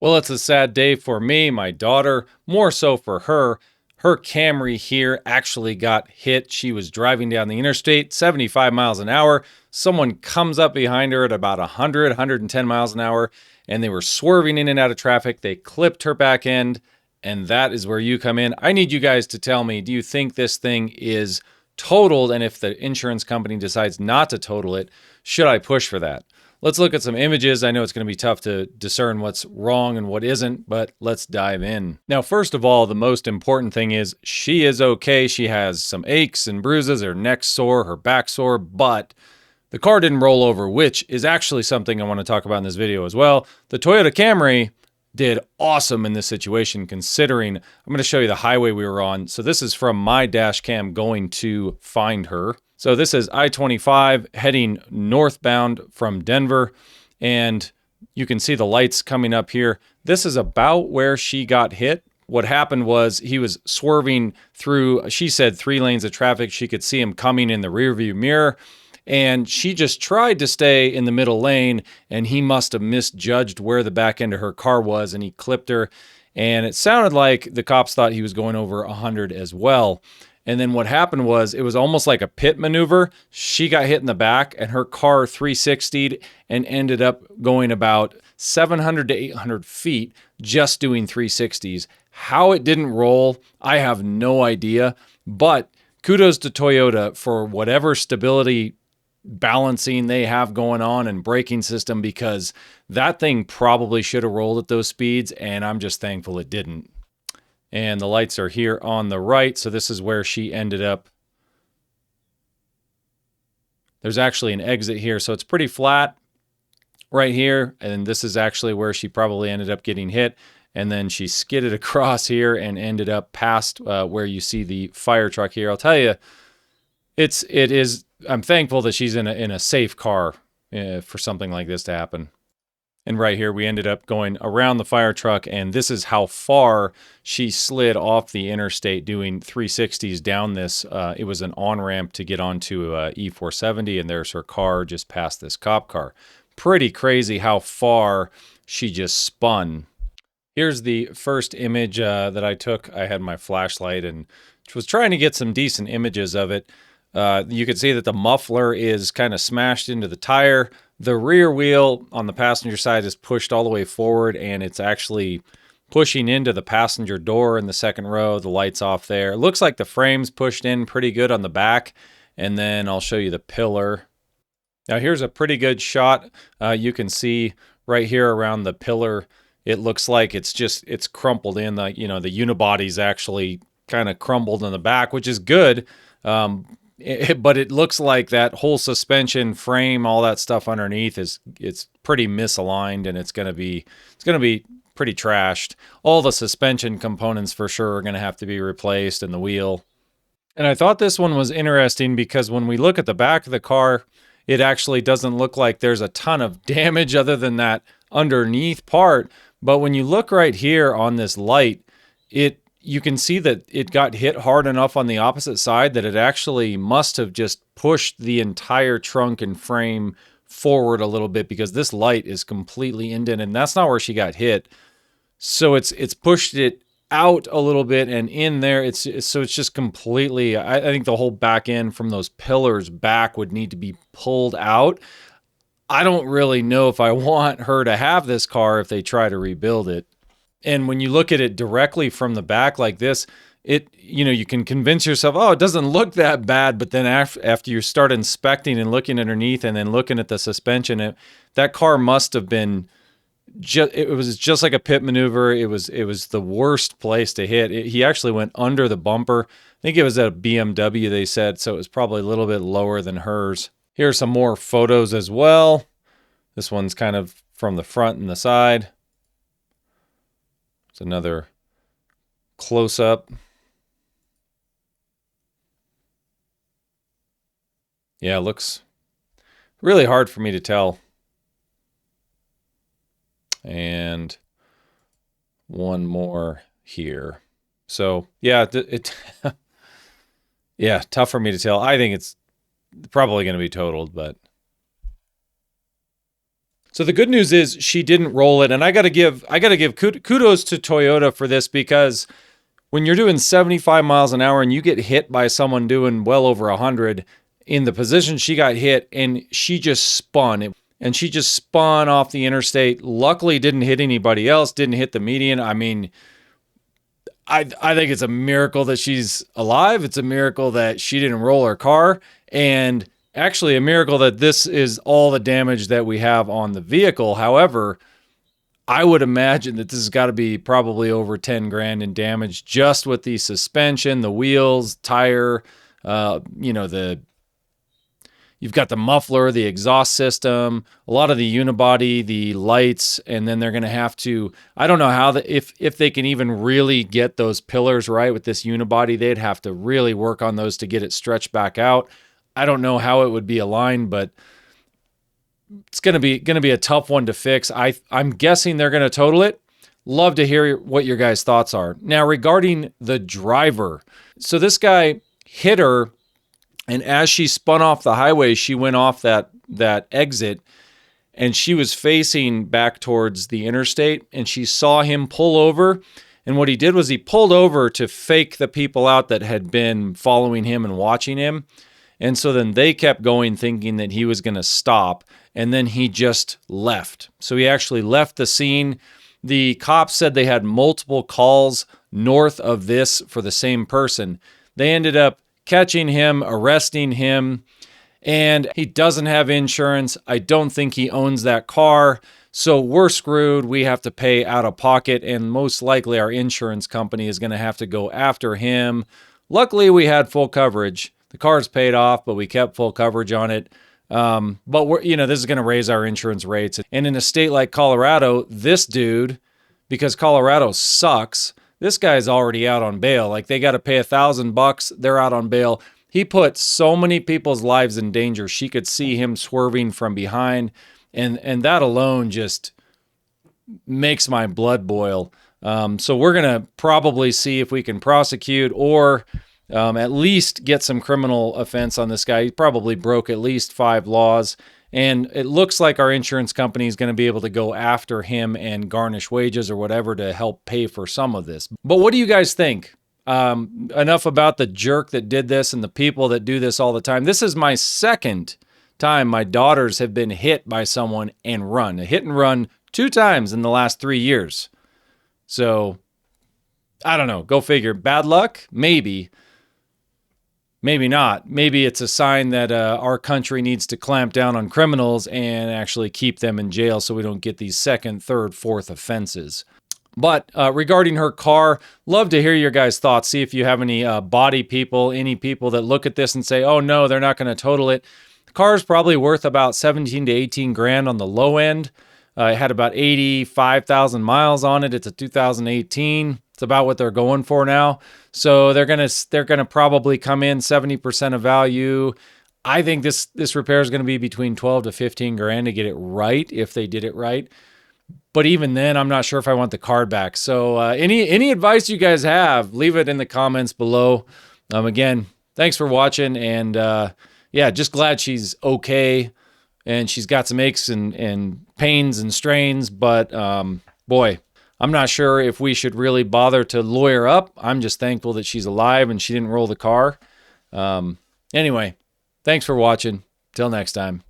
Well, it's a sad day for me, my daughter, more so for her. Her Camry here actually got hit. She was driving down the interstate, 75 miles an hour. Someone comes up behind her at about 100, 110 miles an hour, and they were swerving in and out of traffic. They clipped her back end, and that is where you come in. I need you guys to tell me, do you think this thing is totaled? And if the insurance company decides not to total it, should I push for that? Let's look at some images. I know it's going to be tough to discern what's wrong and what isn't, but let's dive in. Now, first of all, the most important thing is she is okay. She has some aches and bruises, her neck sore, her back sore, but the car didn't roll over, which is actually something I want to talk about in this video as well. The Toyota Camry did awesome in this situation, considering I'm going to show you the highway we were on. So this is from my dash cam going to find her. So this is I-25 heading northbound from Denver, and you can see the lights coming up here. This is about where she got hit. What happened was he was swerving through, she said, 3 lanes of traffic. She could see him coming in the rearview mirror, and she just tried to stay in the middle lane, and he must have misjudged where the back end of her car was, and he clipped her. And it sounded like the cops thought he was going over 100 as well. And then what happened was it was almost like a pit maneuver. She got hit in the back and her car 360'd and ended up going about 700 to 800 feet just doing 360s. How it didn't roll, I have no idea. But kudos to Toyota for whatever stability balancing they have going on and braking system, because that thing probably should have rolled at those speeds, and I'm just thankful it didn't. And the lights are here on the right, so this is where she ended up. There's actually an exit here, so it's pretty flat right here, and this is actually where she probably ended up getting hit. And then she skidded across here and ended up past where you see the fire truck here. I'll tell you, I'm thankful that she's in a safe car for something like this to happen. And right here, we ended up going around the fire truck, and this is how far she slid off the interstate doing 360s down this. It was an on-ramp to get onto E470, and there's her car just past this cop car. Pretty crazy how far she just spun. Here's the first image that I took. I had my flashlight and was trying to get some decent images of it. You can see that the muffler is kind of smashed into the tire. The rear wheel on the passenger side is pushed all the way forward, and it's actually pushing into the passenger door in the second row. The light's off there. It looks like the frame's pushed in pretty good on the back, and then I'll show you the pillar. Now here's a pretty good shot. You can see right here around the pillar, it looks like it's crumpled in. The unibody's actually kind of crumbled in the back, which is good. But it looks like that whole suspension frame, all that stuff underneath it's pretty misaligned, and it's gonna be pretty trashed. All the suspension components for sure are gonna have to be replaced, and the wheel. And I thought this one was interesting because when we look at the back of the car, it actually doesn't look like there's a ton of damage other than that underneath part. But when you look right here on this light, you can see that it got hit hard enough on the opposite side that it actually must have just pushed the entire trunk and frame forward a little bit, because this light is completely indented, and that's not where she got hit. So it's pushed it out a little bit, and in there it's just completely, I think the whole back end from those pillars back would need to be pulled out. I don't really know if I want her to have this car if they try to rebuild it. And when you look at it directly from the back like this, you can convince yourself, oh, it doesn't look that bad. But then after you start inspecting and looking underneath and then looking at the suspension, that car must have been it was just like a pit maneuver. It was the worst place to hit. He actually went under the bumper. I think it was at a BMW, they said, so it was probably a little bit lower than hers. Here are some more photos as well. This one's kind of from the front and the side. It's another close-up. Yeah, it looks really hard for me to tell. And one more here. So, yeah, yeah, tough for me to tell. I think it's probably going to be totaled, but So the good news is she didn't roll it, and I got to give kudos to Toyota for this, because when you're doing 75 miles an hour and you get hit by someone doing well over 100 in the position she got hit, and she just spun off the interstate. Luckily didn't hit anybody else, didn't hit the median. I mean, I think it's a miracle that she's alive. It's a miracle that she didn't roll her car, and actually a miracle that this is all the damage that we have on the vehicle. However, I would imagine that this has got to be probably over 10 grand in damage just with the suspension, the wheels, tire, you've got the muffler, the exhaust system, a lot of the unibody, the lights, and then they're going to have to, I don't know how, if they can even really get those pillars right with this unibody, they'd have to really work on those to get it stretched back out. I don't know how it would be aligned, but it's going to be a tough one to fix. I'm guessing they're going to total it. Love to hear what your guys' thoughts are. Now, regarding the driver. So this guy hit her, and as she spun off the highway, she went off that exit, and she was facing back towards the interstate, and she saw him pull over. And what he did was he pulled over to fake the people out that had been following him and watching him. And so then they kept going thinking that he was going to stop, and then he just left. So he actually left the scene. The cops said they had multiple calls north of this for the same person. They ended up catching him, arresting him, and he doesn't have insurance. I don't think he owns that car, so we're screwed. We have to pay out of pocket, and most likely our insurance company is going to have to go after him. Luckily, we had full coverage. The car's paid off, but we kept full coverage on it. But this is going to raise our insurance rates. And in a state like Colorado, this dude, because Colorado sucks, this guy's already out on bail. Like, they got to pay $1,000. They're out on bail. He put so many people's lives in danger. She could see him swerving from behind. And that alone just makes my blood boil. So we're going to probably see if we can prosecute or at least get some criminal offense on this guy. He probably broke at least 5 laws. And it looks like our insurance company is going to be able to go after him and garnish wages or whatever to help pay for some of this. But what do you guys think? Enough about the jerk that did this and the people that do this all the time. This is my second time my daughters have been hit by someone and run. A hit and run 2 times in the last 3 years. So, I don't know. Go figure. Bad luck? Maybe. Maybe not. Maybe it's a sign that our country needs to clamp down on criminals and actually keep them in jail so we don't get these 2nd, 3rd, 4th offenses. But regarding her car, love to hear your guys' thoughts. See if you have any body people, any people that look at this and say, oh no, they're not going to total it. The car is probably worth about 17 to 18 grand on the low end. It had about 85,000 miles on it. It's a 2018. It's about what they're going for now. So they're gonna probably come in 70% of value. I think this repair is going to be between 12 to 15 grand to get it right if they did it right. But even then, I'm not sure if I want the card back. So any advice you guys have, leave it in the comments below. Again, thanks for watching, and yeah, just glad she's okay, and she's got some aches and pains and strains. But boy, I'm not sure if we should really bother to lawyer up. I'm just thankful that she's alive and she didn't roll the car. Anyway, thanks for watching. Till next time.